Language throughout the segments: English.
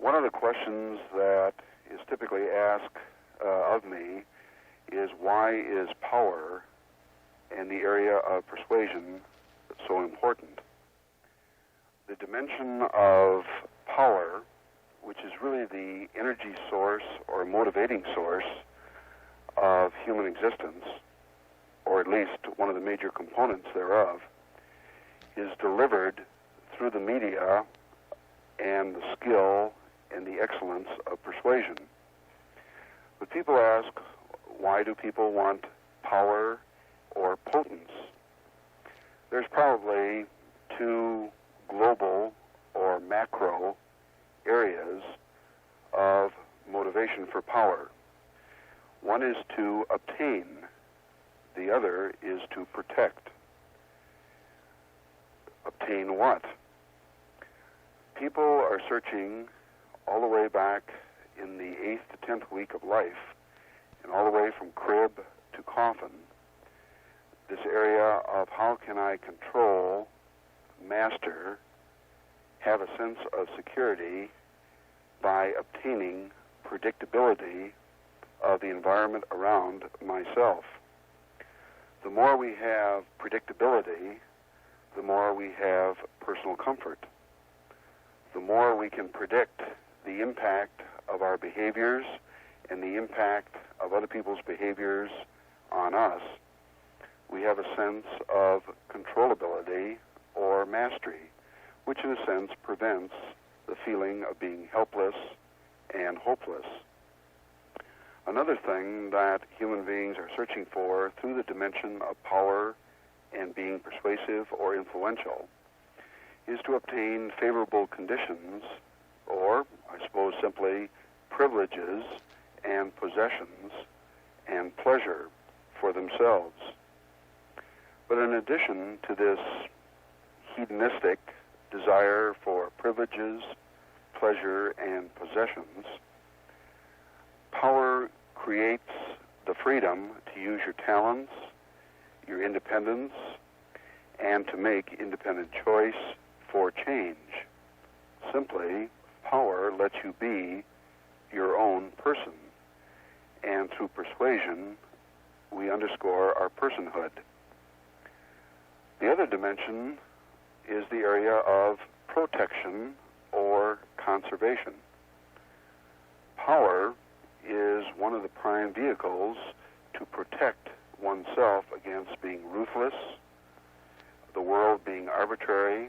One of the questions that is typically asked of me is, why is power and the area of persuasion so important? The dimension of power, which is really the energy source or motivating source of human existence, or at least one of the major components thereof, is delivered through the media and the skill and the excellence of persuasion. But people ask, why do people want power or potence? There's probably two global or macro areas of motivation for power. One is to obtain, the other is to protect. Obtain what? People are searching all the way back in the 8th to 10th week of life, and all the way from crib to coffin, this area of how can I control, master, have a sense of security by obtaining predictability of the environment around myself. The more we have predictability, the more we have personal comfort. The more we can predict the impact of our behaviors and the impact of other people's behaviors on us, we have a sense of controllability or mastery, which in a sense prevents the feeling of being helpless and hopeless. Another thing that human beings are searching for through the dimension of power and being persuasive or influential is to obtain favorable conditions, or I suppose simply privileges and possessions and pleasure for themselves. But in addition to this hedonistic desire for privileges, pleasure, and possessions, power creates the freedom to use your talents, your independence, and to make independent choice for change. Simply, power lets you be your own person, and through persuasion, we underscore our personhood. The other dimension is the area of protection or conservation. Power is one of the prime vehicles to protect oneself against being ruthless, the world being arbitrary,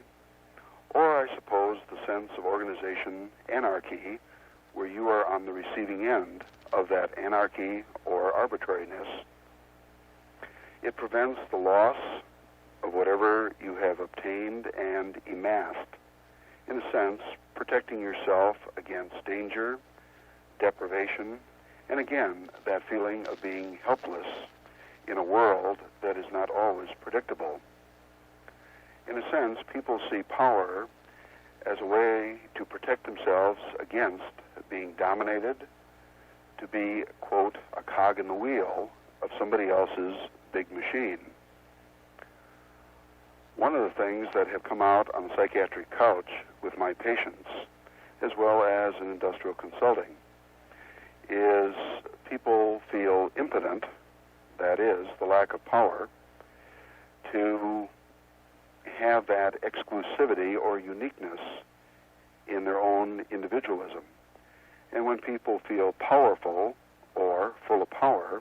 or I suppose the sense of organization, anarchy, where you are on the receiving end of that anarchy or arbitrariness. It prevents the loss of whatever you have obtained and amassed, in a sense, protecting yourself against danger, deprivation, and again, that feeling of being helpless in a world that is not always predictable. In a sense, people see power as a way to protect themselves against being dominated, to be, quote, a cog in the wheel of somebody else's big machine. One of the things that have come out on the psychiatric couch with my patients, as well as in industrial consulting, is people feel impotent, that is, the lack of power, to have that exclusivity or uniqueness in their own individualism. And when people feel powerful or full of power,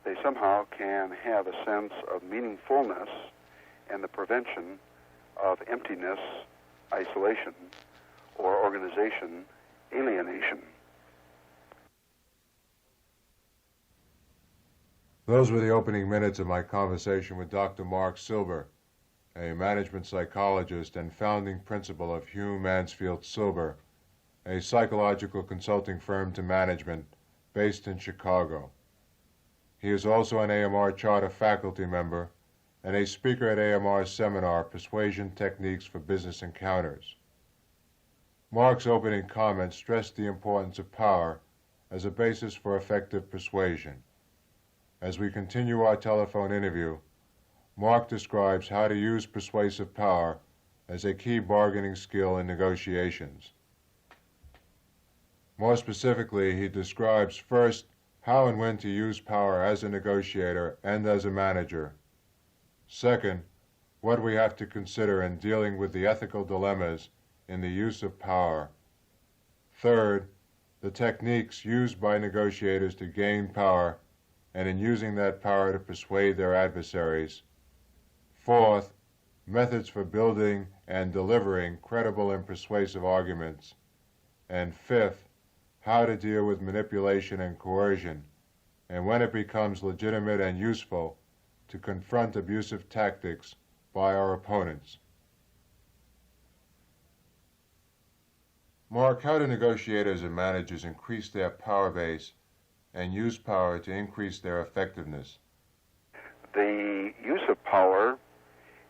they somehow can have a sense of meaningfulness and the prevention of emptiness, isolation, or organization alienation. Those were the opening minutes of my conversation with Dr. Mark Silber, a management psychologist and founding principal of Hume Mansfield Silber, a psychological consulting firm to management based in Chicago. He is also an AMR Charter faculty member and a speaker at AMR's seminar, Persuasion Techniques for Business Encounters. Mark's opening comments stressed the importance of power as a basis for effective persuasion. As we continue our telephone interview, Mark describes how to use persuasive power as a key bargaining skill in negotiations. More specifically, he describes first how and when to use power as a negotiator and as a manager. Second, what we have to consider in dealing with the ethical dilemmas in the use of power. Third, the techniques used by negotiators to gain power and in using that power to persuade their adversaries. Fourth, methods for building and delivering credible and persuasive arguments. And fifth, how to deal with manipulation and coercion, and when it becomes legitimate and useful to confront abusive tactics by our opponents. Mark, how do negotiators and managers increase their power base and use power to increase their effectiveness? The use of power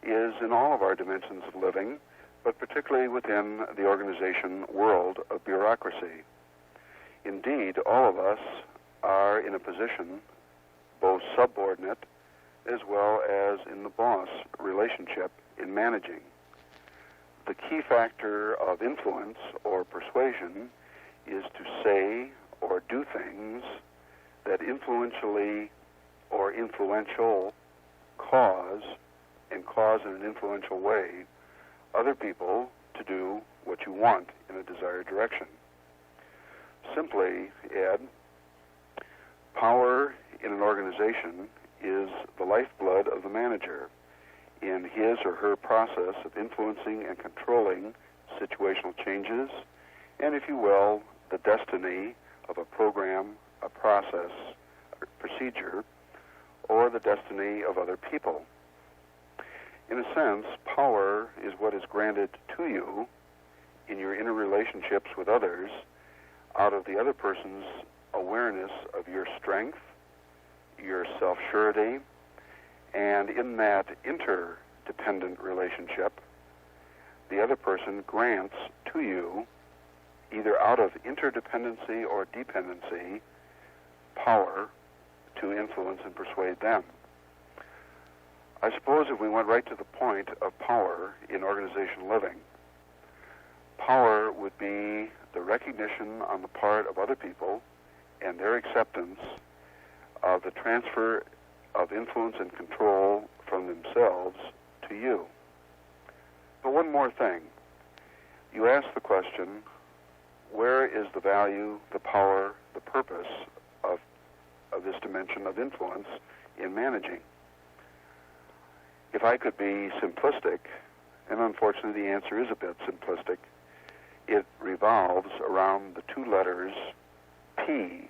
is in all of our dimensions of living, but particularly within the organization world of bureaucracy. Indeed, all of us are in a position, both subordinate as well as in the boss relationship in managing. The key factor of influence or persuasion is to say or do things that influentially or influential cause in an influential way other people to do what you want in a desired direction. Simply, Ed, power in an organization is the lifeblood of the manager in his or her process of influencing and controlling situational changes, and, if you will, the destiny of a program, a process, a procedure, or the destiny of other people. In a sense, power is what is granted to you in your interrelationships with others out of the other person's awareness of your strength, your self-surety, and in that interdependent relationship, the other person grants to you, either out of interdependency or dependency, power to influence and persuade them. I suppose if we went right to the point of power in organization living, power would be the recognition on the part of other people and their acceptance of the transfer of influence and control from themselves to you. But one more thing. You ask the question, where is the value, the power, the purpose of this dimension of influence in managing? If I could be simplistic, and unfortunately the answer is a bit simplistic, it revolves around the two letters P.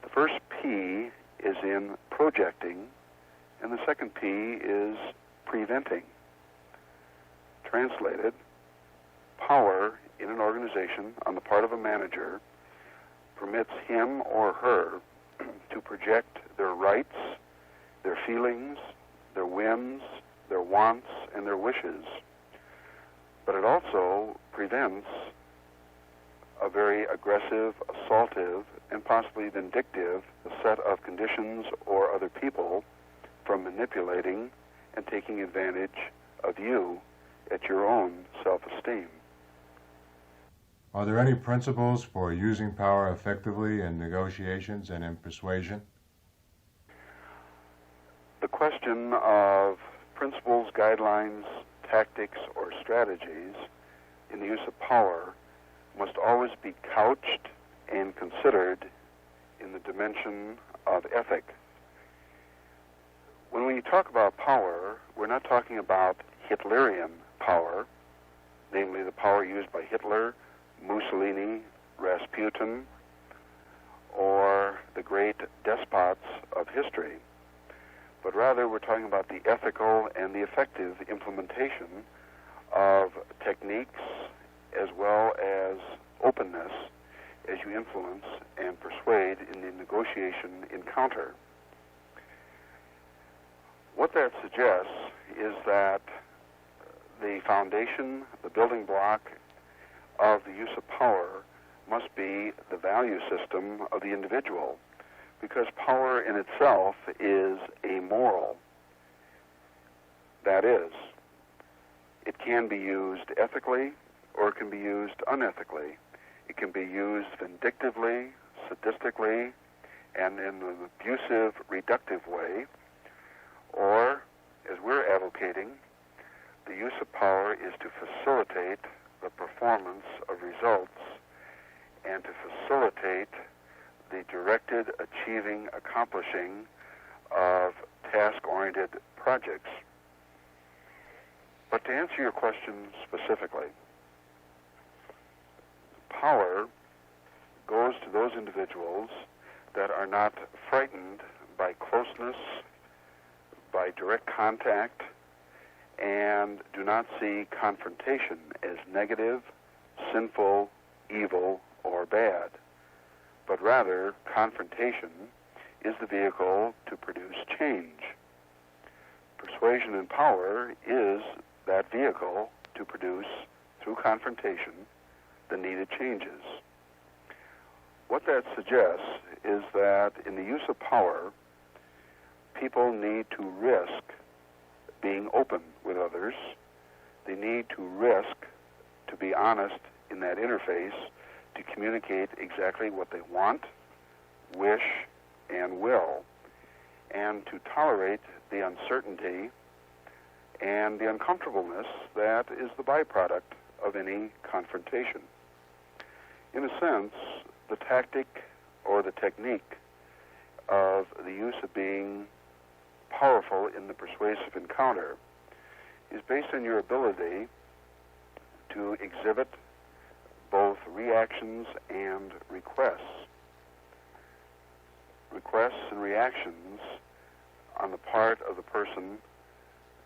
The first P is in projecting, and the second P is preventing. Translated, power in an organization on the part of a manager permits him or her to project their rights, their feelings, their whims, their wants, and their wishes. But it also prevents a very aggressive, assaultive, and possibly vindictive set of conditions or other people from manipulating and taking advantage of you at your own self-esteem. Are there any principles for using power effectively in negotiations and in persuasion? The question of principles, guidelines, tactics, or strategies in the use of power must always be couched and considered in the dimension of ethic. When we talk about power, we're not talking about Hitlerian power, namely the power used by Hitler, Mussolini, Rasputin, or the great despots of history. But rather we're talking about the ethical and the effective implementation of techniques as well as openness as you influence and persuade in the negotiation encounter. What that suggests is that the foundation, the building block of the use of power must be the value system of the individual, because power in itself is amoral. That is, it can be used ethically or it can be used unethically. It can be used vindictively, sadistically, and in an abusive, reductive way. Or, as we're advocating, the use of power is to facilitate the performance of results and to facilitate the directed achieving, accomplishing of task-oriented projects. But to answer your question specifically, power goes to those individuals that are not frightened by closeness, by direct contact, and do not see confrontation as negative, sinful, evil, or bad. But rather, confrontation is the vehicle to produce change. Persuasion and power is that vehicle to produce, through confrontation, the needed changes. What that suggests is that in the use of power, people need to risk being open with others. They need to risk to be honest in that interface, to communicate exactly what they want, wish, and will, and to tolerate the uncertainty and the uncomfortableness that is the byproduct of any confrontation. In a sense, the tactic or the technique of the use of being powerful in the persuasive encounter is based on your ability to exhibit both reactions and requests. Requests and reactions on the part of the person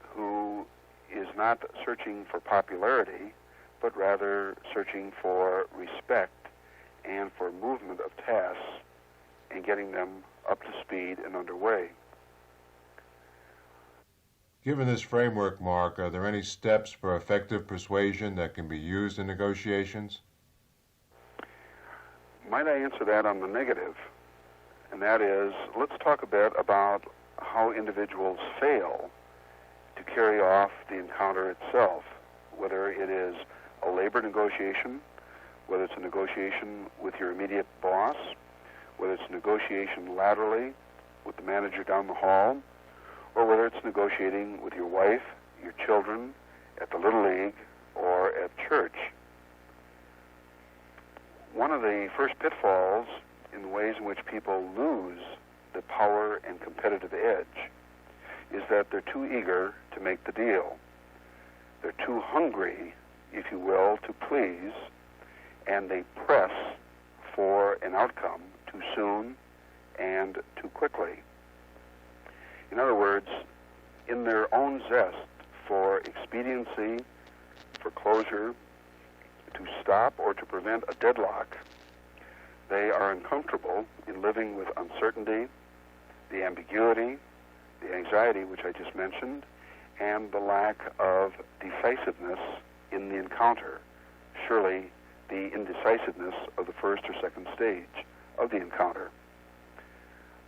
who is not searching for popularity, but rather searching for respect and for movement of tasks and getting them up to speed and underway. Given this framework, Mark, are there any steps for effective persuasion that can be used in negotiations? Might I answer that on the negative? And that is, let's talk a bit about how individuals fail to carry off the encounter itself, whether it is a labor negotiation, whether it's a negotiation with your immediate boss, whether it's a negotiation laterally with the manager down the hall, or whether it's negotiating with your wife, your children, at the Little League, or at church. One of the first pitfalls in the ways in which people lose the power and competitive edge is that they're too eager to make the deal. They're too hungry, if you will, to please, and they press for an outcome too soon and too quickly. In other words, in their own zest for expediency, for closure, to stop or to prevent a deadlock, they are uncomfortable in living with uncertainty, the ambiguity, the anxiety, which I just mentioned, and the lack of decisiveness in the encounter. Surely the indecisiveness of the first or second stage of the encounter.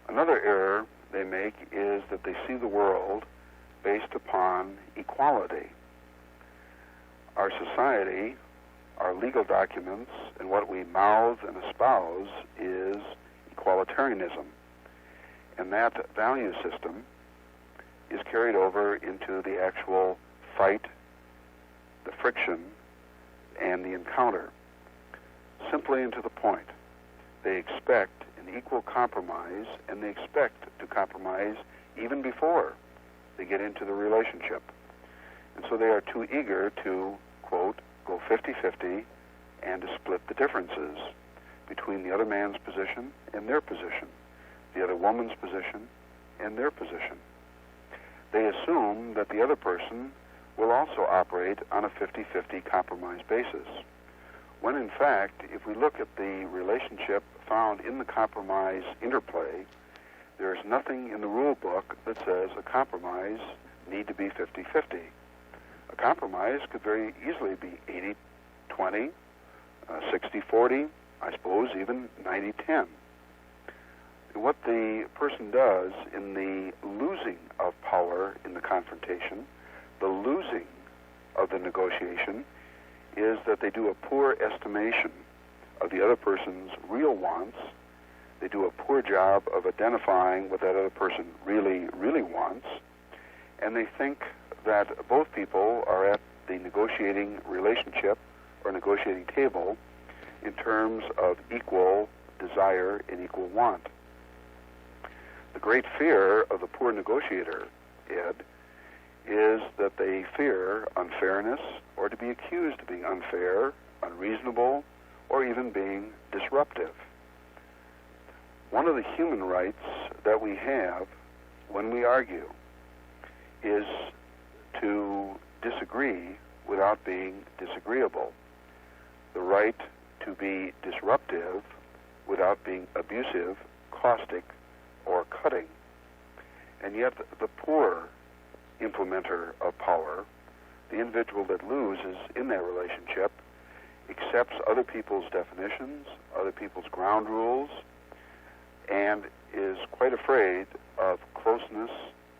Another error they make is that they see the world based upon equality. Our society, our legal documents, and what we mouth and espouse is equalitarianism. And that value system is carried over into the actual fight, the friction, and the encounter. Simply and to the point, they expect an equal compromise, and they expect to compromise even before they get into the relationship. And so they are too eager to, quote, go 50-50 and to split the differences between the other man's position and their position, the other woman's position and their position. They assume that the other person will also operate on a 50-50 compromise basis, when in fact, if we look at the relationship found in the compromise interplay, there is nothing in the rule book that says a compromise need to be 50-50. A compromise could very easily be 80-20, 60-40, I suppose even 90-10. What the person does in the losing of power in the confrontation, the losing of the negotiation, is that they do a poor estimation of the other person's real wants. They do a poor job of identifying what that other person really, really wants. And they think that both people are at the negotiating relationship or negotiating table in terms of equal desire and equal want. The great fear of the poor negotiator, Ed, is that they fear unfairness or to be accused of being unfair, unreasonable, or even being disruptive. One of the human rights that we have when we argue is to disagree without being disagreeable. The right to be disruptive without being abusive, caustic, or cutting. And yet the poor implementer of power, the individual that loses in that relationship, accepts other people's definitions, other people's ground rules, and is quite afraid of closeness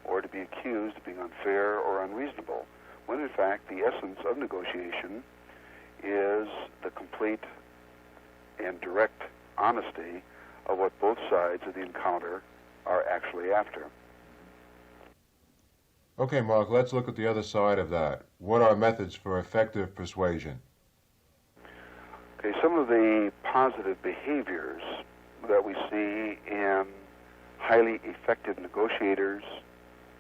or to be accused of being unfair or unreasonable, when in fact the essence of negotiation is the complete and direct honesty of what both sides of the encounter are actually after. Okay, Mark, let's look at the other side of that. What are methods for effective persuasion? Okay, some of the positive behaviors that we see in highly effective negotiators,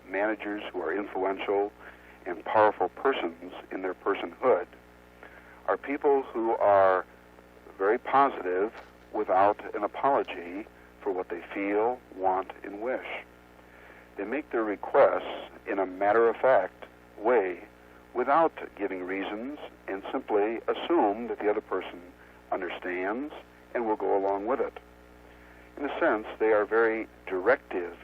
managers who are influential and powerful persons in their personhood, are people who are very positive without an apology for what they feel, want, and wish. They make their requests in a matter-of-fact way without giving reasons and simply assume that the other person understands and will go along with it. In a sense, they are very directive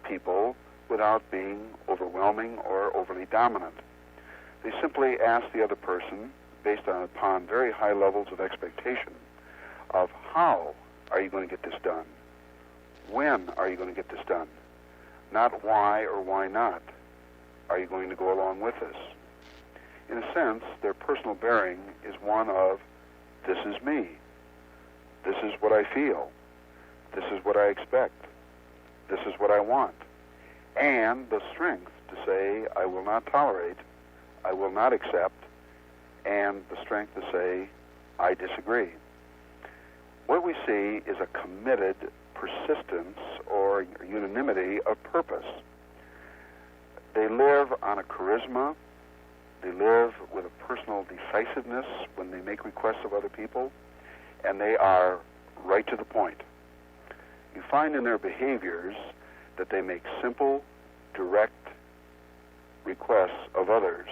people without being overwhelming or overly dominant. They simply ask the other person, based upon very high levels of expectation, of how are you going to get this done? When are you going to get this done? Not why or why not are you going to go along with this. In a sense, their personal bearing is one of, this is me. This is what I feel. This is what I expect. This is what I want. And the strength to say, I will not tolerate, I will not accept, and the strength to say, I disagree. What we see is a committed persistence or unanimity of purpose. They live on a charisma. They live with a personal decisiveness when they make requests of other people, and they are right to the point. You find in their behaviors that they make simple, direct requests of others,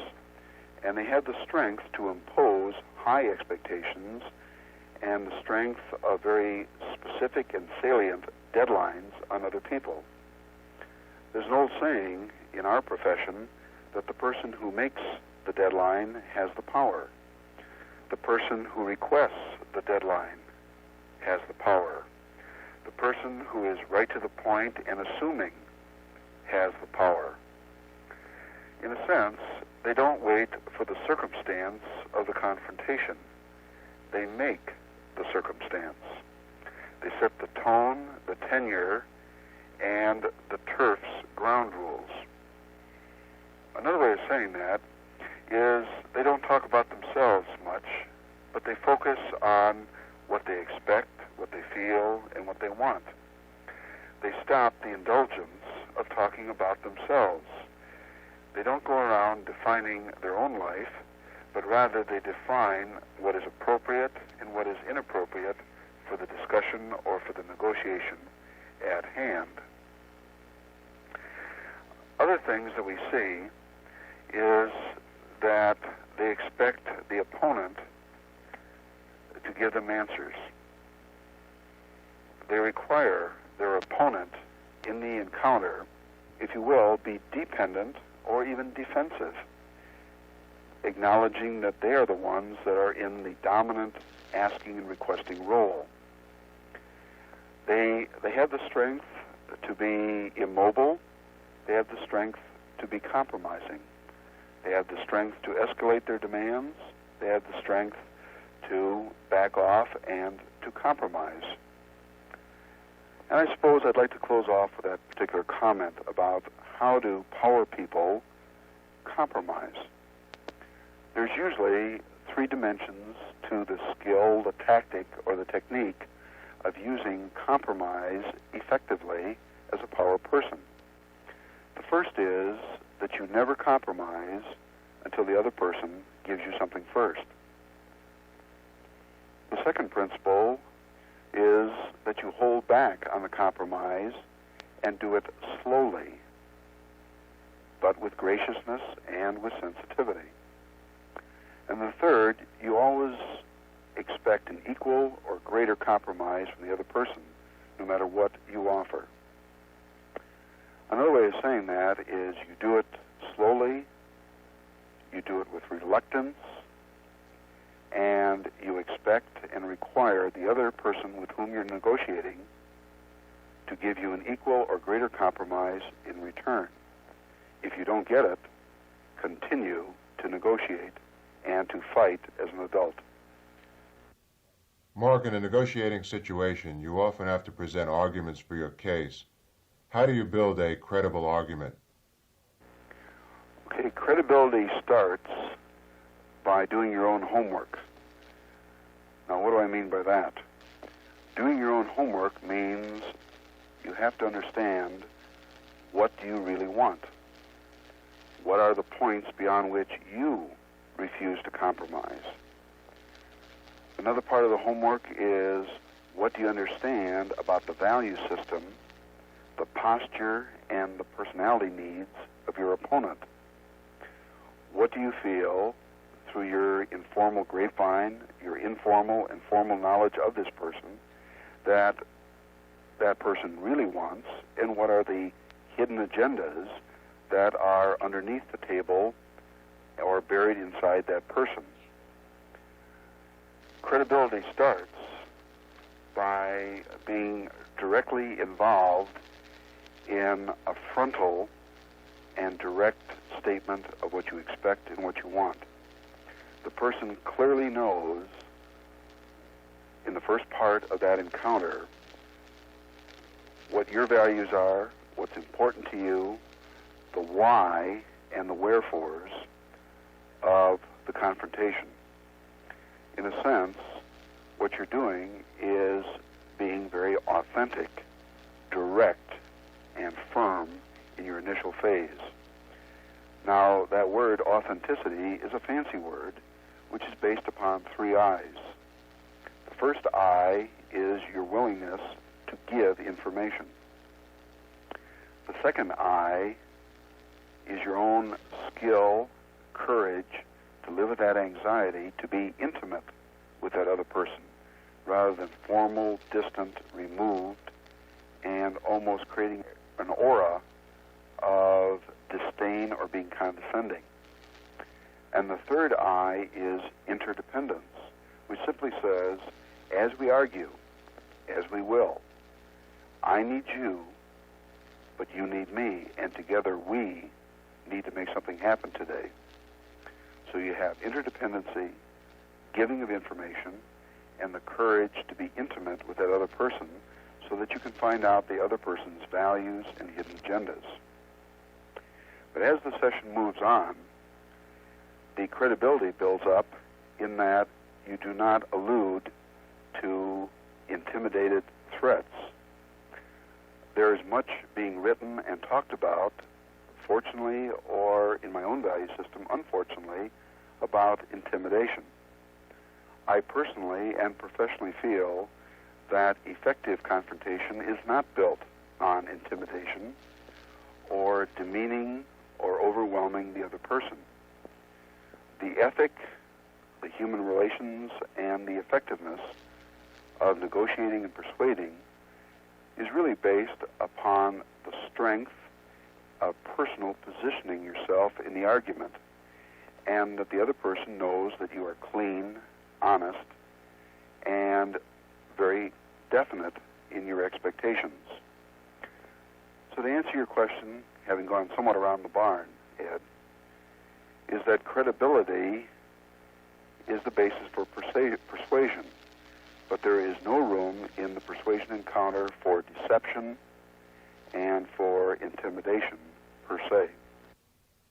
and they have the strength to impose high expectations and the strength of very specific and salient deadlines on other people. There's an old saying in our profession that the person who makes the deadline has the power. The person who requests the deadline has the power. The person who is right to the point and assuming has the power. In a sense, they don't wait for the circumstance of the confrontation. They make the circumstance. They set the tone, the tenure, and the turf's ground rules. Another way of saying that is they don't talk about themselves much, but they focus on what they expect, what they feel, and what they want. They stop the indulgence of talking about themselves. They don't go around defining their own life, but rather they define what is appropriate and what is inappropriate for the discussion or for the negotiation at hand. Other things that we see is that they expect the opponent to give them answers. They require their opponent in the encounter, if you will, be dependent or even defensive, acknowledging that they are the ones that are in the dominant asking and requesting role. They have the strength to be immobile. They have the strength to be compromising. They have the strength to escalate their demands. They have the strength to back back off and to compromise. And I suppose I'd like to close off with that particular comment about how do power people compromise. There's usually three dimensions to the skill, the tactic, or the technique of using compromise effectively as a power person. The first is that you never compromise until the other person gives you something first. The second principle is that you hold back on the compromise and do it slowly, but with graciousness and with sensitivity. And the third, you always expect an equal or greater compromise from the other person, no matter what you offer. Another way of saying that is you do it slowly, you do it with reluctance, and you expect and require the other person with whom you're negotiating to give you an equal or greater compromise in return. If you don't get it, continue to negotiate and to fight as an adult. Mark, in a negotiating situation, you often have to present arguments for your case. How do you build a credible argument? Okay, credibility starts by doing your own homework. Now, what do I mean by that? Doing your own homework means you have to understand, what do you really want? What are the points beyond which you refuse to compromise? Another part of the homework is, what do you understand about the value system, the posture, and the personality needs of your opponent? What do you feel through your informal grapevine, your informal and formal knowledge of this person, that that person really wants, and what are the hidden agendas that are underneath the table or buried inside that person? Credibility starts by being directly involved in a frontal and direct statement of what you expect and what you want. The person clearly knows in the first part of that encounter what your values are, what's important to you, the why and the wherefores of the confrontation. In a sense, what you're doing is being very authentic, direct, and firm in your initial phase. Now, that word authenticity is a fancy word, which is based upon three I's. The first I is your willingness to give information. The second I is your own skill, courage to live with that anxiety, to be intimate with that other person, rather than formal, distant, removed, and almost creating an aura of disdain or being condescending. And the third I is interdependence, which simply says, as we argue, as we will, I need you, but you need me, and together we need to make something happen today. So you have interdependency, giving of information, and the courage to be intimate with that other person so that you can find out the other person's values and hidden agendas. But as the session moves on, the credibility builds up in that you do not allude to intimidated threats. There is much being written and talked about, fortunately, or in my own value system, unfortunately, about intimidation. I personally and professionally feel that effective confrontation is not built on intimidation or demeaning or overwhelming the other person. The ethic, the human relations, and the effectiveness of negotiating and persuading is really based upon the strength of personal positioning yourself in the argument, and that the other person knows that you are clean, honest, and very definite in your expectations. So to answer your question, having gone somewhat around the barn, Ed, is that credibility is the basis for persuasion. there is no room in the persuasion encounter for deception and for intimidation per se.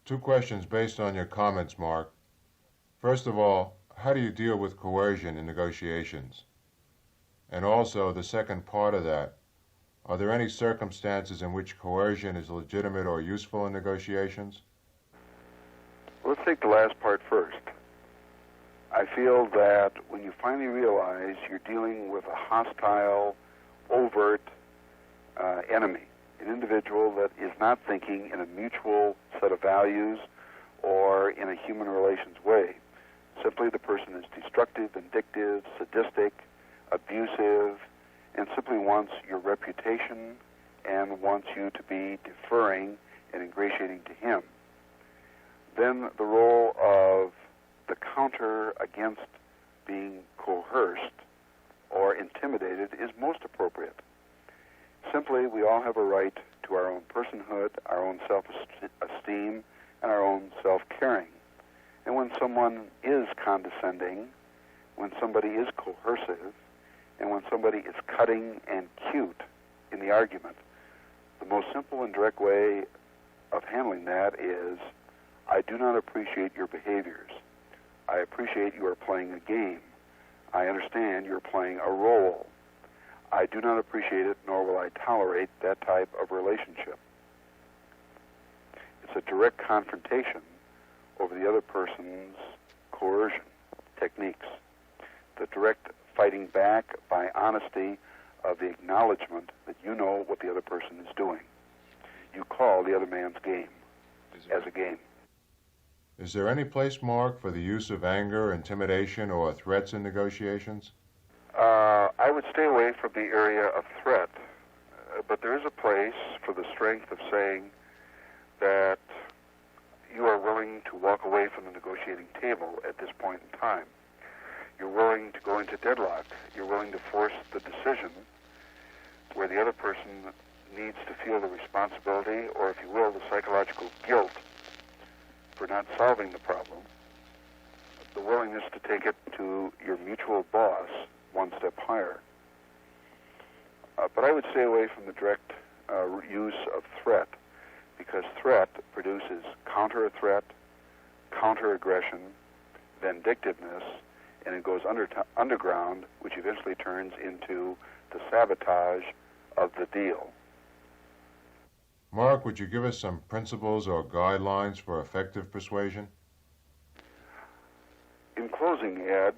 Two questions based on your comments, Mark. First of all, how do you deal with coercion in negotiations? And also, the second part of that, are there any circumstances in which coercion is legitimate or useful in negotiations? Let's take the last part first. I feel that when you finally realize you're dealing with a hostile, overt enemy, an individual that is not thinking in a mutual set of values or in a human relations way. Simply the person is destructive, vindictive, sadistic, abusive, and simply wants your reputation and wants you to be deferring and ingratiating to him. Then the role of the counter against being coerced or intimidated is most appropriate. Simply, we all have a right to our own personhood, our own self-esteem, and our own self-caring. And when someone is condescending, when somebody is coercive, and when somebody is cutting and cute in the argument, the most simple and direct way of handling that is, I do not appreciate your behaviors. I appreciate you are playing a game. I understand you're playing a role. I do not appreciate it, nor will I tolerate that type of relationship. It's a direct confrontation over the other person's coercion techniques. The direct fighting back by honesty of the acknowledgement that you know what the other person is doing. You call the other man's game as a game. Is there any place, Mark, for the use of anger, intimidation, or threats in negotiations? I would stay away from the area of threat, but there is a place for the strength of saying that you are willing to walk away from the negotiating table at this point in time. You're willing to go into deadlock. You're willing to force the decision where the other person needs to feel the responsibility, or if you will, the psychological guilt for not solving the problem, the willingness to take it to your mutual boss one step higher. But I would stay away from the direct use of threat, because threat produces counter-threat, counter-aggression, vindictiveness, and it goes underground, which eventually turns into the sabotage of the deal. Mark, would you give us some principles or guidelines for effective persuasion? In closing, Ed,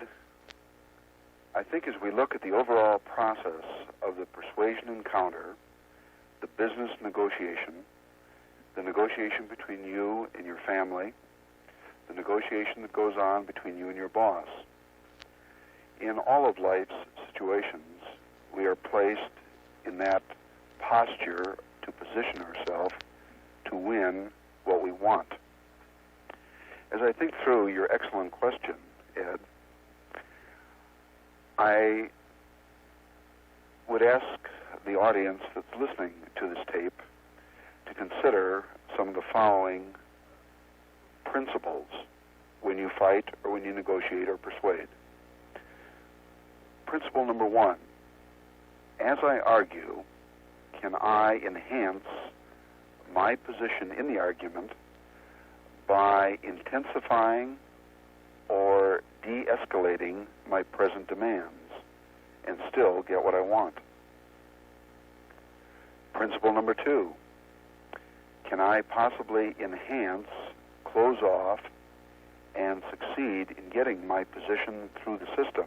I think as we look at the overall process of the persuasion encounter, the business negotiation, the negotiation between you and your family, the negotiation that goes on between you and your boss, in all of life's situations, we are placed in that posture to position ourselves to win what we want. As I think through your excellent question, Ed, I would ask the audience that's listening to this tape to consider some of the following principles when you fight or when you negotiate or persuade. Principle number one, as I argue, can I enhance my position in the argument by intensifying or de-escalating my present demands and still get what I want? Principle number two, can I possibly enhance, close off, and succeed in getting my position through the system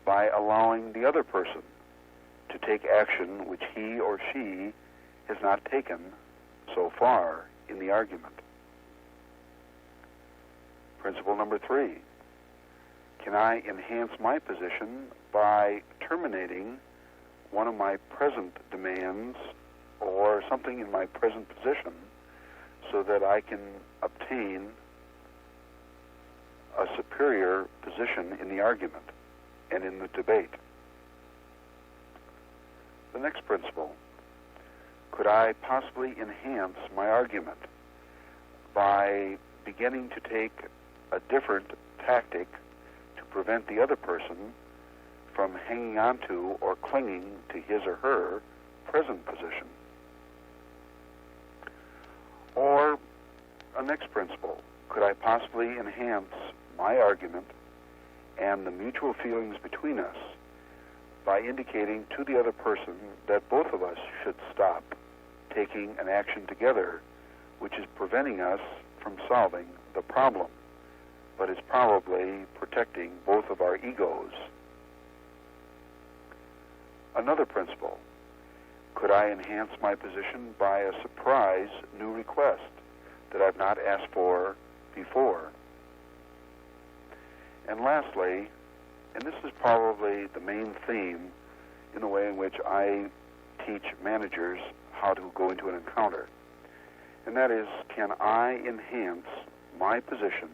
by allowing the other person to take action which he or she has not taken so far in the argument? Principle number three, can I enhance my position by terminating one of my present demands or something in my present position so that I can obtain a superior position in the argument and in the debate? The next principle, could I possibly enhance my argument by beginning to take a different tactic to prevent the other person from hanging on to or clinging to his or her present position. Or a next principle, could I possibly enhance my argument and the mutual feelings between us by indicating to the other person that both of us should stop taking an action together which is preventing us from solving the problem, but is probably protecting both of our egos? Another principle, could I enhance my position by a surprise new request that I've not asked for before? And lastly, and this is probably the main theme in the way in which I teach managers how to go into an encounter, and that is, can I enhance my position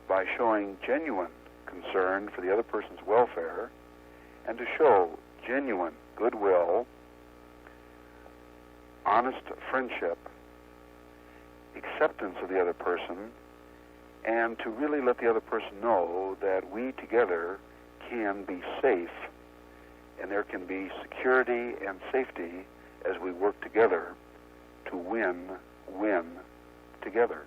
by showing genuine concern for the other person's welfare and to show genuine goodwill, honest friendship, acceptance of the other person, and to really let the other person know that we together can be safe and there can be security and safety as we work together to win together.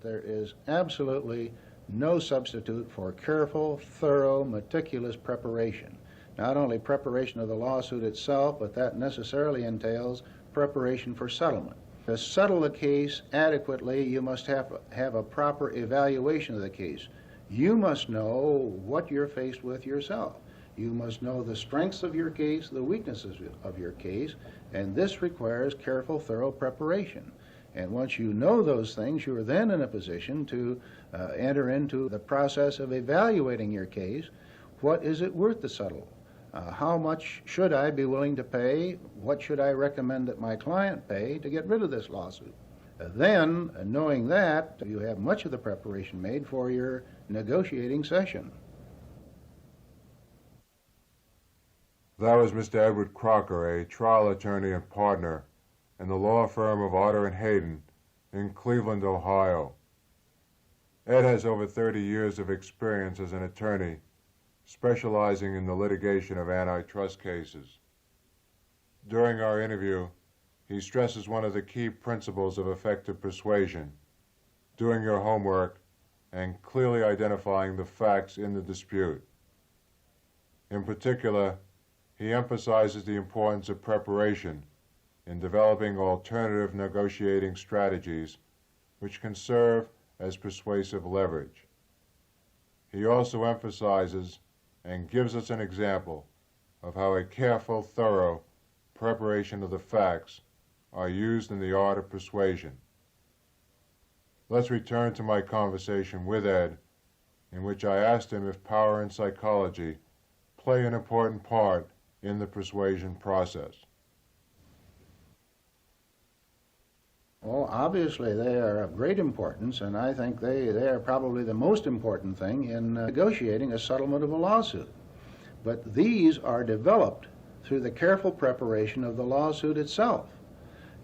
There is absolutely no substitute for careful, thorough, meticulous preparation. Not only preparation of the lawsuit itself, but that necessarily entails preparation for settlement. To settle the case adequately, you must have a proper evaluation of the case. You must know what you're faced with yourself. You must know the strengths of your case, the weaknesses of your case, and this requires careful, thorough preparation. And once you know those things, you are then in a position to enter into the process of evaluating your case. What is it worth to settle? How much should I be willing to pay? What should I recommend that my client pay to get rid of this lawsuit? Then, knowing that, you have much of the preparation made for your negotiating session. That was Mr. Edward Crocker, a trial attorney and partner in the law firm of Otter and Hadden in Cleveland, Ohio. Ed has over 30 years of experience as an attorney, specializing in the litigation of antitrust cases. During our interview, he stresses one of the key principles of effective persuasion: doing your homework and clearly identifying the facts in the dispute. In particular, he emphasizes the importance of preparation in developing alternative negotiating strategies which can serve as persuasive leverage. He also emphasizes and gives us an example of how a careful, thorough preparation of the facts are used in the art of persuasion. Let's return to my conversation with Ed, in which I asked him if power and psychology play an important part in the persuasion process. Well, obviously they are of great importance, and I think they are probably the most important thing in negotiating a settlement of a lawsuit. But these are developed through the careful preparation of the lawsuit itself.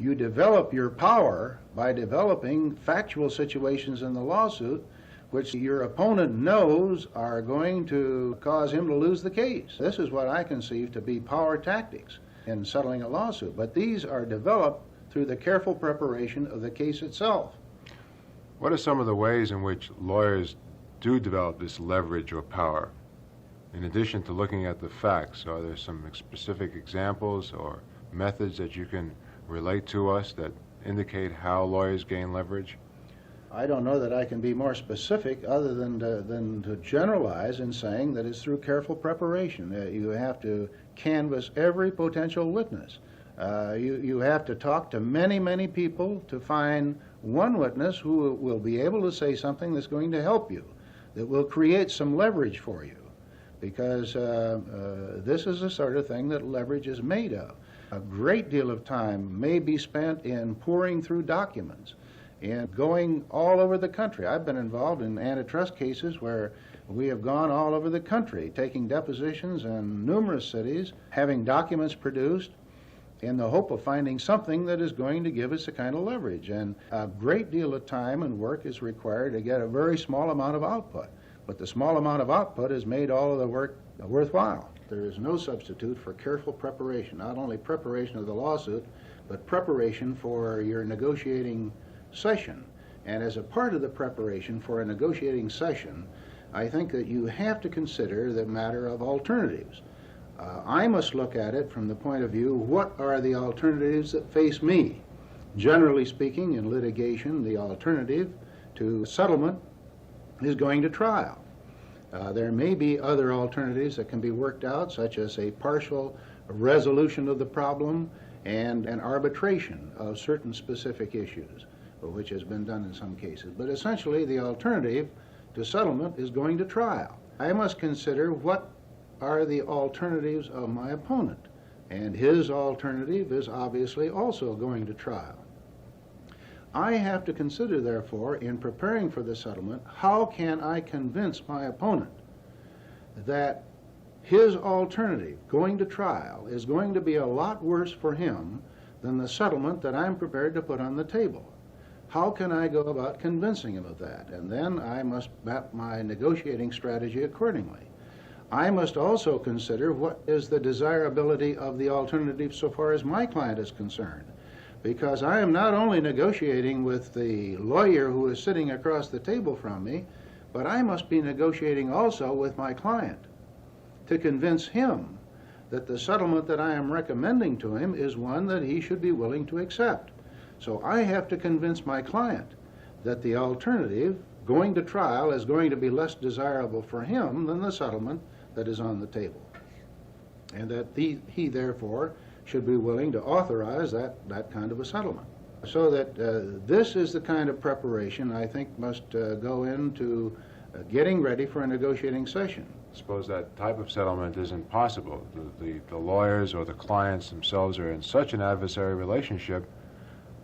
You develop your power by developing factual situations in the lawsuit which your opponent knows are going to cause him to lose the case. This is what I conceive to be power tactics in settling a lawsuit, but these are developed through the careful preparation of the case itself. What are some of the ways in which lawyers do develop this leverage or power? In addition to looking at the facts, are there some specific examples or methods that you can relate to us that indicate how lawyers gain leverage? I don't know that I can be more specific other than to generalize in saying that it's through careful preparation. You have to canvass every potential witness. You have to talk to many, many people to find one witness who will be able to say something that's going to help you, that will create some leverage for you, because this is the sort of thing that leverage is made of. A great deal of time may be spent in pouring through documents and going all over the country. I've been involved in antitrust cases where we have gone all over the country, taking depositions in numerous cities, having documents produced, in the hope of finding something that is going to give us a kind of leverage. And a great deal of time and work is required to get a very small amount of output. But the small amount of output has made all of the work worthwhile. There is no substitute for careful preparation, not only preparation of the lawsuit, but preparation for your negotiating session. And as a part of the preparation for a negotiating session, I think that you have to consider the matter of alternatives. I must look at it from the point of view, what are the alternatives that face me? Generally speaking, in litigation, the alternative to settlement is going to trial. There may be other alternatives that can be worked out, such as a partial resolution of the problem and an arbitration of certain specific issues, which has been done in some cases. But essentially, the alternative to settlement is going to trial. I must consider what are the alternatives of my opponent, and his alternative is obviously also going to trial. I have to consider, therefore, in preparing for the settlement, how can I convince my opponent that his alternative, going to trial, is going to be a lot worse for him than the settlement that I'm prepared to put on the table. How can I go about convincing him of that? And then I must map my negotiating strategy accordingly. I must also consider what is the desirability of the alternative so far as my client is concerned. Because I am not only negotiating with the lawyer who is sitting across the table from me, but I must be negotiating also with my client to convince him that the settlement that I am recommending to him is one that he should be willing to accept. So I have to convince my client that the alternative, going to trial, is going to be less desirable for him than the settlement that is on the table. And that he therefore should be willing to authorize that kind of a settlement. So that this is the kind of preparation I think must go into getting ready for a negotiating session. Suppose that type of settlement isn't possible. The lawyers or the clients themselves are in such an adversary relationship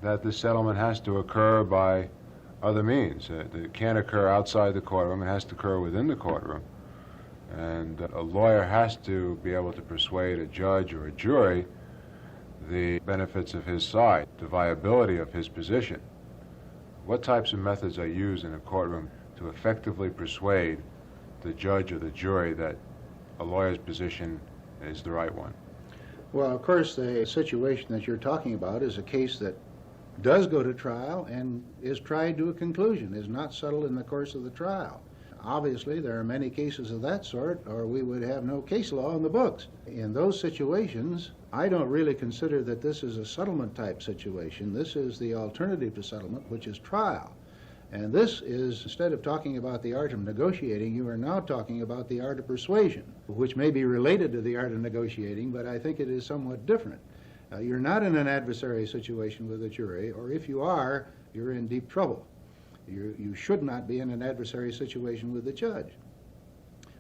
that the settlement has to occur by other means. It can't occur outside the courtroom. It has to occur within the courtroom. And a lawyer has to be able to persuade a judge or a jury the benefits of his side, the viability of his position. What types of methods are used in a courtroom to effectively persuade the judge or the jury that a lawyer's position is the right one? Well, of course, the situation that you're talking about is a case that does go to trial and is tried to a conclusion, is not settled in the course of the trial. Obviously, there are many cases of that sort, or we would have no case law in the books. In those situations, I don't really consider that this is a settlement type situation. This is the alternative to settlement, which is trial. And this is, instead of talking about the art of negotiating, you are now talking about the art of persuasion, which may be related to the art of negotiating, but I think it is somewhat different. You're not in an adversary situation with a jury, or if you are, you're in deep trouble. You should not be in an adversary situation with the judge.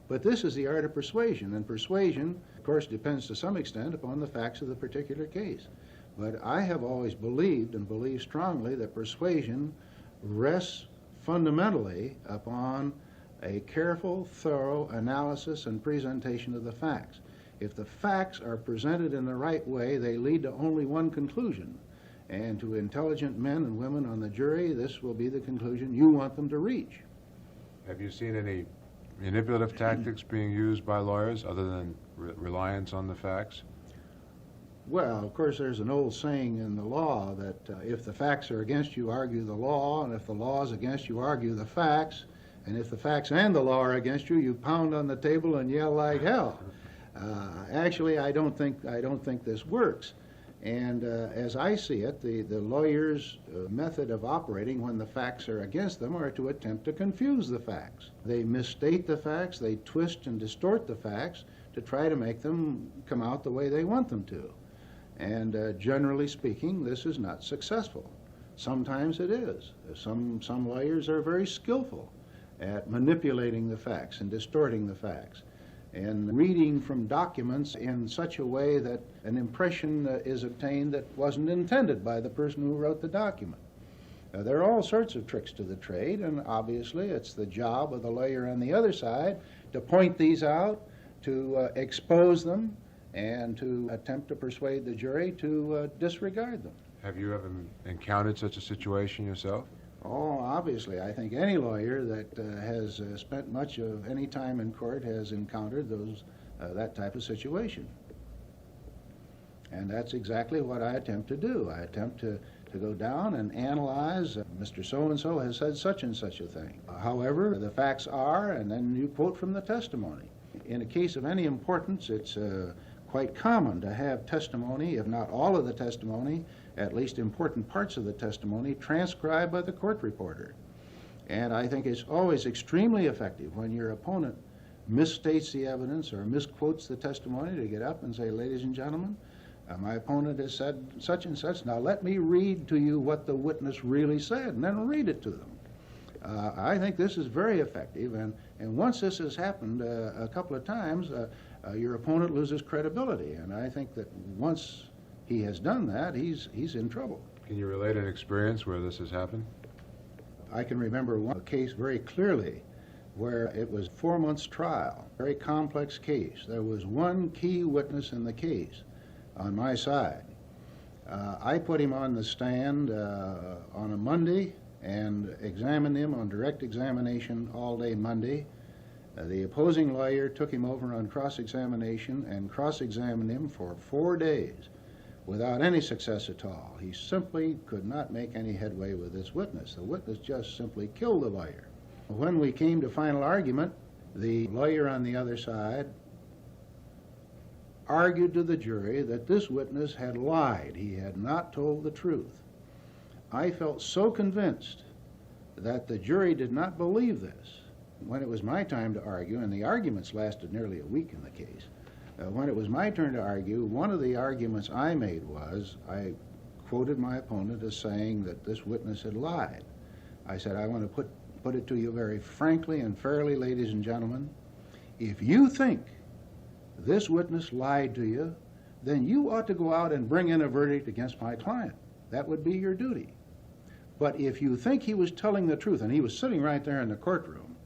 But this is the art of persuasion, and persuasion, of course, depends to some extent upon the facts of the particular case. But I have always believed, and believe strongly, that persuasion rests fundamentally upon a careful, thorough analysis and presentation of the facts. If the facts are presented in the right way, they lead to only one conclusion. And to intelligent men and women on the jury, this will be the conclusion you want them to reach. Have you seen any manipulative tactics being used by lawyers other than reliance on the facts? Well, of course, there's an old saying in the law that if the facts are against you, argue the law, and if the law is against you, argue the facts, and if the facts and the law are against you, you pound on the table and yell like hell. Actually, I don't think this works. And as I see it, the lawyer's method of operating when the facts are against them are to attempt to confuse the facts. They misstate the facts, they twist and distort the facts to try to make them come out the way they want them to. And generally speaking, this is not successful. Sometimes it is. Some lawyers are very skillful at manipulating the facts and distorting the facts, and reading from documents in such a way that an impression is obtained that wasn't intended by the person who wrote the document. There are all sorts of tricks to the trade, and obviously it's the job of the lawyer on the other side to point these out, to expose them, and to attempt to persuade the jury to disregard them. Have you ever encountered such a situation yourself? Oh, obviously. I think any lawyer that has spent much of any time in court has encountered that type of situation. And that's exactly what I attempt to do. I attempt to go down and analyze, Mr. So-and-so has said such and such a thing. However, the facts are, and then you quote from the testimony. In a case of any importance, it's quite common to have testimony, if not all of the testimony, at least important parts of the testimony, transcribed by the court reporter. And I think it's always extremely effective when your opponent misstates the evidence or misquotes the testimony to get up and say, ladies and gentlemen, my opponent has said such and such. Now let me read to you what the witness really said, and then read it to them. I think this is very effective, and once this has happened a couple of times, your opponent loses credibility. And I think that once he has done that, he's in trouble. Can you relate an experience where this has happened? I can remember one case very clearly where it was 4 months trial, very complex case. There was one key witness in the case on my side. I put him on the stand on a Monday and examined him on direct examination all day Monday. The opposing lawyer took him over on cross-examination and cross-examined him for 4 days without any success at all. He simply could not make any headway with this witness. The witness just simply killed the lawyer. When we came to final argument, the lawyer on the other side argued to the jury that this witness had lied. He had not told the truth. I felt so convinced that the jury did not believe this. When it was my time to argue, and the arguments lasted nearly a week in the case, when it was my turn to argue, one of the arguments I made was I quoted my opponent as saying that this witness had lied. I said, I want to put it to you very frankly and fairly, ladies and gentlemen. If you think this witness lied to you, then you ought to go out and bring in a verdict against my client. That would be your duty. But if you think he was telling the truth, and he was sitting right there in the courtroom,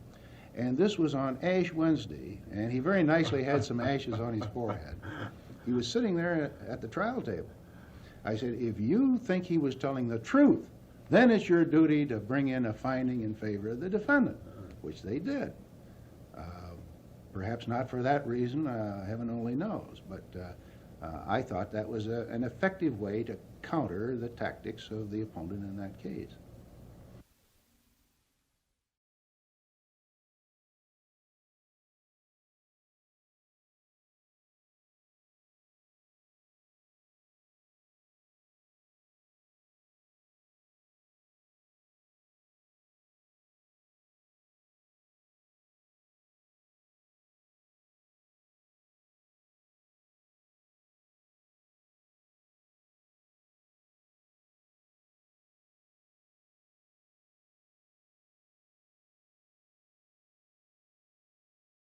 and this was on Ash Wednesday, and he very nicely had some ashes on his forehead. He was sitting there at the trial table. I said, if you think he was telling the truth, then it's your duty to bring in a finding in favor of the defendant, which they did. Perhaps not for that reason, heaven only knows, but I thought that was an effective way to counter the tactics of the opponent in that case.